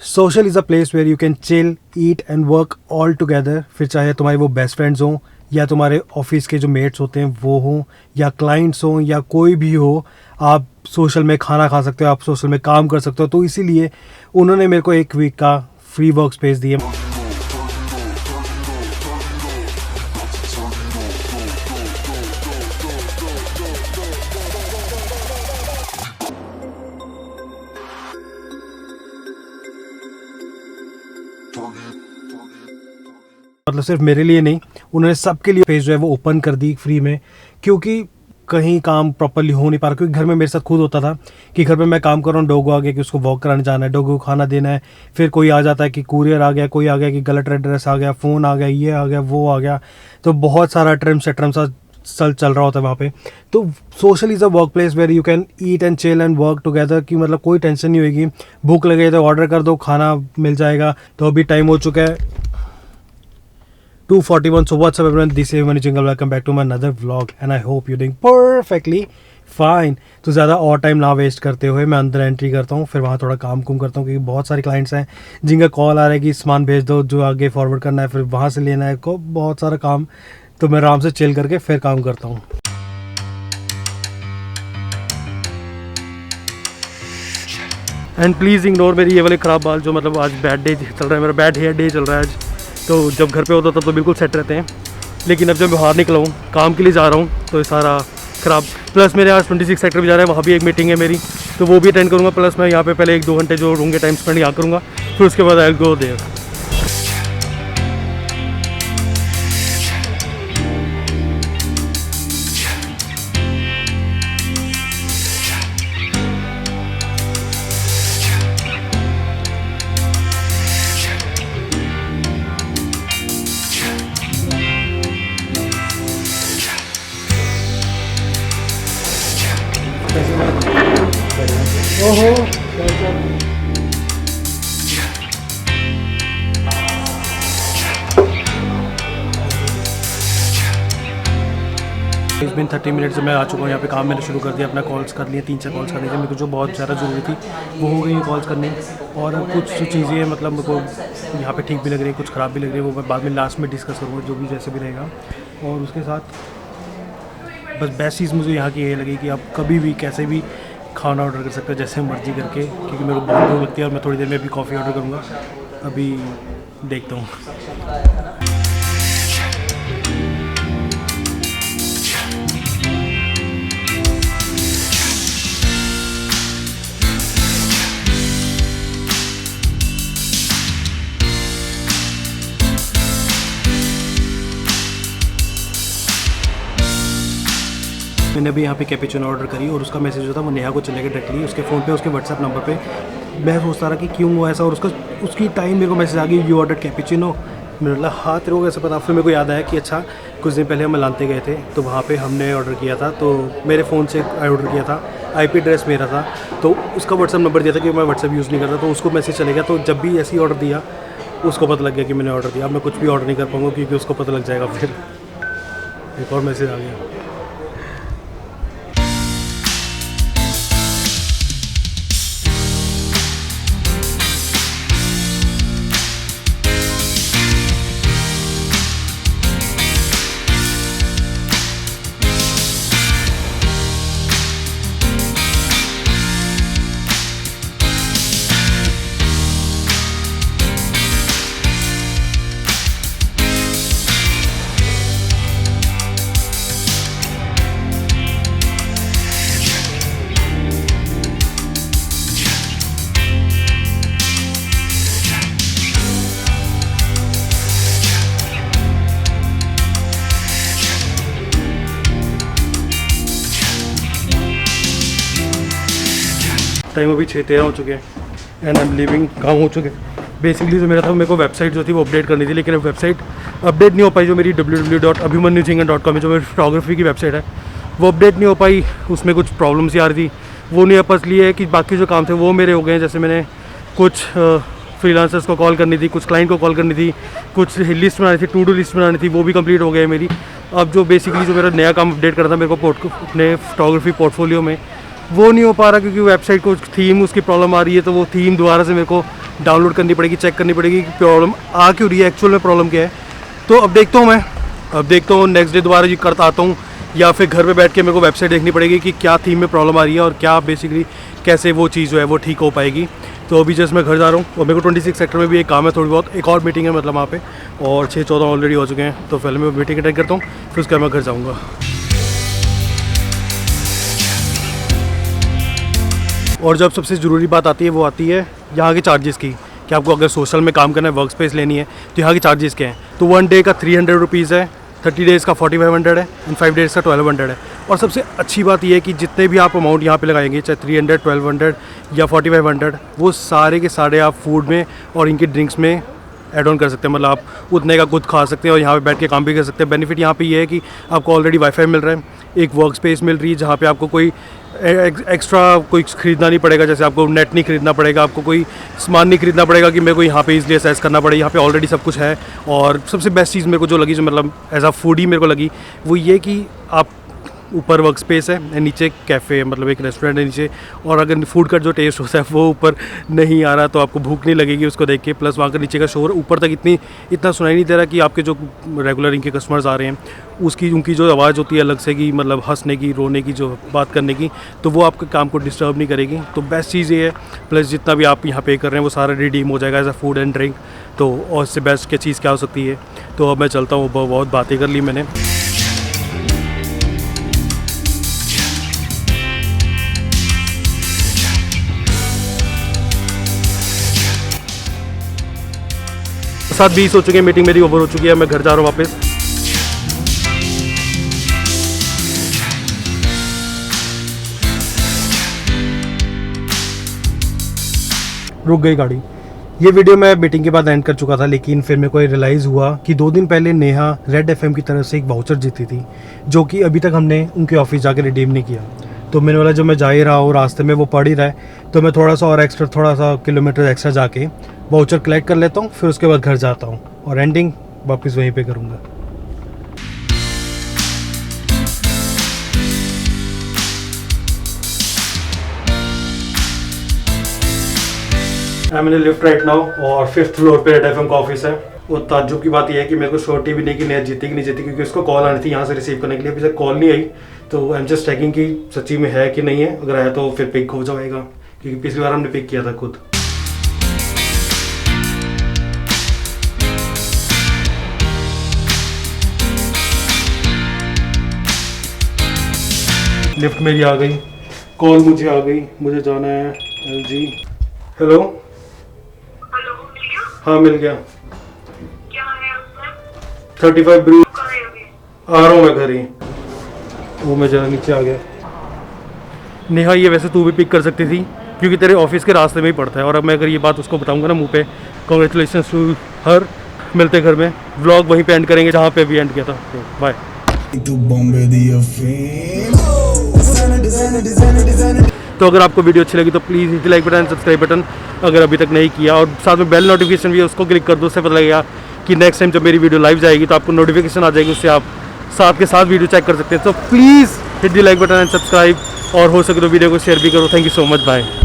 Social is a place where you can chill, eat and work all together. फिर चाहे तुम्हारे वो best friends हों या तुम्हारे ऑफिस के जो मेट्स होते हैं वो हों या क्लाइंट्स हों या कोई भी हो, आप सोशल में खाना खा सकते हो, आप सोशल में काम कर सकते हो। तो इसीलिए उन्होंने मेरे को 1 वीक का फ्री वर्क स्पेस दिया। मतलब सिर्फ मेरे लिए नहीं, उन्होंने सबके लिए पेज जो है वो ओपन कर दी फ्री में, क्योंकि कहीं काम प्रॉपरली हो नहीं पा रहा। क्योंकि घर में मेरे साथ खुद होता था कि घर में मैं काम कर रहा हूँ, डॉगो आ गया कि उसको वॉक कराने जाना है, डॉगो को खाना देना है, फिर कोई आ जाता है कि कुरियर आ गया, कोई आ गया कि गलत एड्रेस आ गया, फ़ोन आ गया, ये आ गया, वो आ गया। तो बहुत सारा ट्रिम सेट्रम सा चल रहा होता है वहाँ पे। तो Social is a work place where you can eat and chill and work together, कि मतलब कोई टेंशन नहीं होगी, भूख लगे तो ऑर्डर कर दो, खाना मिल जाएगा। तो अभी टाइम हो चुका है 2:41. So what's up everyone, this is Mani Jingle. Welcome back to my another vlog and I hope you're doing perfectly fine. तो ज़्यादा और टाइम ना वेस्ट करते हुए मैं अंदर एंट्री करता हूँ, फिर वहाँ थोड़ा काम कुम करता हूँ, क्योंकि बहुत सारे क्लाइंट्स हैं जिनका कॉल आ रहा है कि सामान भेज दो, जो आगे फॉरवर्ड करना है, फिर वहाँ से लेना है, को बहुत सारा काम। तो मैं आराम से चिल करके फिर काम करता हूँ। एंड प्लीज़ इग्नोर मेरी ये वाले ख़राब बाल, जो मतलब आज बैड डे चल रहा है, मेरा बैड हेयर डे चल रहा है आज। तो जब घर पे होता था तो बिल्कुल सेट रहते हैं, लेकिन अब जब मैं बाहर निकला हूँ, काम के लिए जा रहा हूँ, तो ये सारा ख़राब। प्लस मेरे आज 26 सेक्टर भी जा रहा है, वहाँ भी एक मीटिंग है मेरी, तो वो भी अटेंड करूँगा। प्लस मैं यहाँ पे पहले 1-2 घंटे जो रूम के टाइम स्पेंड यहाँ करूँगा, फिर उसके बाद आई विल गो देयर। ओहो, इस बिन 30 मिनट से मैं आ चुका हूँ यहाँ पे। काम मैंने शुरू कर दिया, अपना कॉल्स कर लिए, 3-4 कॉल्स करने थे मेरे को, जो बहुत ज़्यादा ज़रूरी थी वो हो गई कॉल्स करनी। और कुछ चीज़ें मतलब मेरे को यहाँ पे ठीक भी लग रही है, कुछ ख़राब भी लग रही है, वो मैं बाद में लास्ट में डिस्कस करूँगा, जो भी जैसे भी रहेगा। और उसके साथ बस बेस्ट चीज़ मुझे यहाँ की ये लगी कि आप कभी भी कैसे भी खाना ऑर्डर कर सकते हो, जैसे मर्जी करके, क्योंकि मेरे को बहुत भूख लगती है। और मैं थोड़ी देर में अभी कॉफ़ी ऑर्डर करूँगा, अभी देखता हूँ। मैंने अभी यहाँ पे कैपेचिनो ऑर्डर करी और उसका मैसेज जो था वो नेहा को चलेगा डायरेक्टली उसके फ़ोन पे, उसके व्हाट्सएप नंबर पे। मैं सोचता रहा कि क्यों हुआ ऐसा, और उसकी टाइम मेरे को मैसेज आ गई, यू ऑर्डर कैपेचिनो। मैंने बोला हाँ तेरे को कैसे पता। फिर मेरे को याद आया कि अच्छा कुछ दिन पहले हम लाते गए थे, तो वहाँ पर हमने ऑर्डर किया था, तो मेरे फ़ोन से ऑर्डर किया था, IP एड्रेस मेरा था, तो उसका व्हाट्सएप नंबर दिया था, क्योंकि मैं व्हाट्सएप यूज़ नहीं करता, तो उसको मैसेज चलेगा। तो जब भी ऐसे ही ऑर्डर दिया, उसको पता लग गया कि मैंने ऑर्डर दिया। अब मैं कुछ भी ऑर्डर नहीं कर पाऊँगा, क्योंकि उसको पता लग जाएगा। फिर एक और मैसेज आ गया। टाइम अभी 6:13 हो चुके हैं एंड आई एम लिविंग, काम हो चुके हैं। बेसिकली जो मेरा था, मेरे को वेबसाइट जो थी वो अपडेट करनी थी, लेकिन वेबसाइट अपडेट नहीं हो पाई। जो मेरी www.abhimanujingan.com है, जो मेरी फोटोग्राफी की वेबसाइट है, वो अपडेट नहीं हो पाई। उसमें कुछ प्रॉब्लम्स आ रही थी, वो नहीं आपस लिए है कि बाकी जो काम थे वो मेरे हो गए हैं। जैसे मैंने कुछ फ्रीलांसर्स को कॉल करनी थी, कुछ क्लाइंट को कॉल करनी थी, कुछ लिस्ट बनानी थी, टू डू लिस्ट बनानी थी, वो भी कंप्लीट हो गई मेरी। अब जो बेसिकली जो मेरा नया काम अपडेट करना था मेरे को अपने फोटोग्राफी पोर्टफोलियो में, वो नहीं हो पा रहा, क्योंकि वेबसाइट को थीम उसकी प्रॉब्लम आ रही है। तो वो थीम दोबारा से मेरे को डाउनलोड करनी पड़ेगी, चेक करनी पड़ेगी कि प्रॉब्लम आ क्यों रही है, एक्चुअल में प्रॉब्लम क्या है। तो अब देखता हूँ मैं, अब देखता हूँ नेक्स्ट डे दोबारा ये करता आता हूँ, या फिर घर पे बैठ के मेरे को वेबसाइट देखनी पड़ेगी कि क्या थीम में प्रॉब्लम आ रही है और क्या बेसिकली कैसे वो चीज़ जो है वो ठीक हो पाएगी। तो अभी जस्ट मैं घर जा रहा हूँ और मेरे को 26 सेक्टर में भी एक काम है थोड़ी बहुत, एक और मीटिंग है मतलब वहाँ पे, और 6-14 ऑलरेडी हो चुके हैं। तो पहले मैं मीटिंग अटेंड करता हूँ, फिर उसके बाद मैं घर जाऊँगा। और जब सबसे ज़रूरी बात आती है वो आती है यहाँ के चार्जेस की, कि आपको अगर सोशल में काम करना है, वर्क स्पेस लेनी है, तो यहाँ के चार्जेस क्या हैं। तो 1 डे का 300 रुपीज़ है, 30 डेज़ का 4500 है, एंड 5 डेज़ का 1200 है। और सबसे अच्छी बात यह है कि जितने भी आप अमाउंट यहाँ पे लगाएंगे, चाहे 300, 1200 या 4500, वो सारे के सारे आप फूड में और इनके ड्रिंक्स में ऐड ऑन कर सकते हैं। मतलब आप उतने का खुद खा सकते हैं और यहाँ पे बैठ के काम भी कर सकते हैं। बेनिफिट यहाँ पे ये है कि आपको ऑलरेडी वाईफाई मिल रहा है, एक वर्क स्पेस मिल रही है जहाँ पे आपको कोई एक्स्ट्रा कोई ख़रीदना नहीं पड़ेगा, जैसे आपको नेट नहीं खरीदना पड़ेगा, आपको कोई सामान नहीं खरीदना पड़ेगा कि मेरे को यहाँ पे इसलिए एक्सेस करना पड़े। यहाँ पे ऑलरेडी सब कुछ है। और सबसे बेस्ट चीज़ मेरे को जो लगी, जो मतलब एज अ फूडी मेरे को लगी, वो ये कि आप ऊपर वर्क स्पेस है, नीचे कैफ़े, मतलब एक रेस्टोरेंट है नीचे, और अगर फूड का जो टेस्ट होता है वो ऊपर नहीं आ रहा तो आपको भूख नहीं लगेगी उसको देख के। प्लस वहाँ का नीचे का शोर ऊपर तक इतना सुनाई नहीं दे रहा कि आपके जो रेगुलर इनके कस्टमर्स आ रहे हैं उनकी जो आवाज़ होती है अलग से, कि मतलब हंसने की, रोने की, जो बात करने की, तो वो आपके काम को डिस्टर्ब नहीं करेगी। तो बेस्ट चीज़ ये है। प्लस जितना भी आप यहाँ पे कर रहे हैं वो सारा रिडीम हो जाएगा as a food and drink. तो और इससे बेस्ट क्या चीज़ क्या हो सकती है। तो अब मैं चलता हूँ, बहुत बातें कर ली मैंने। साथ 20 हो चुके हैं, मीटिंग मेरी ओवर हो चुकी है, मैं घर जा रहा हूँ वापस। रुक गई गाड़ी। ये वीडियो मैं मीटिंग के बाद एंड कर चुका था, लेकिन फिर मेरे को रियलाइज़ हुआ कि 2 दिन पहले नेहा रेड एफएम की तरफ से एक वाउचर जीती थी, जो कि अभी तक हमने उनके ऑफिस जाके रिडीम नहीं किया। तो मैंने बोला जो मैं जा ही रहा हूँ, रास्ते में वो पड़ ही रहा है, तो मैं थोड़ा सा किलोमीटर एक्स्ट्रा जाके वाउचर कलेक्ट कर लेता हूँ, फिर उसके बाद घर जाता हूँ और एंडिंग वापस वहीं पे करूँगा। मैंने लिफ्ट राइट नाउ और 5th फ्लोर पे रेड एफएम का ऑफिस है। और ताज्जुब की बात यह है कि मेरे को श्योरिटी भी नहीं कि नेहा जीती कि नहीं जीती, क्योंकि उसको कॉल आनी थी यहाँ से रिसीव करने के लिए। अभी तक कॉल नहीं आई, तो आई एम जस्ट चेकिंग कि सच्ची में है कि नहीं है। अगर आया तो फिर पिक हो जाएगा, क्योंकि पिछली बार हमने पिक किया था खुद। लिफ्ट मेरी आ गई, कॉल मुझे आ गई, मुझे जाना है LG। हेलो, हाँ मिल गया। क्या है उसमें? 35 ब्रू। कहाँ आ रहा हूँ मैं घर ही। वो मैं जरा नीचे आ गया। नेहा, ये वैसे तू भी पिक कर सकती थी, क्योंकि तेरे ऑफिस के रास्ते में ही पड़ता है। और अब मैं अगर ये बात उसको बताऊंगा ना मुंह पे, कॉन्ग्रेचुलेशंस टू हर। मिलते घर में, व्लॉग वहीं पे एंड करेंगे जहाँ पे अभी एंड किया था। बाय। तो अगर आपको वीडियो अच्छी लगी तो please hit like button, subscribe button अगर अभी तक नहीं किया, और साथ में बेल नोटिफिकेशन भी है उसको क्लिक कर दो। उससे पता लगेगा कि नेक्स्ट टाइम जब मेरी वीडियो लाइव जाएगी तो आपको नोटिफिकेशन आ जाएगी, उससे आप साथ के साथ वीडियो चेक कर सकते हैं। तो please hit the like button and subscribe, और हो सके तो वीडियो को शेयर भी करो। Thank you so much, bye.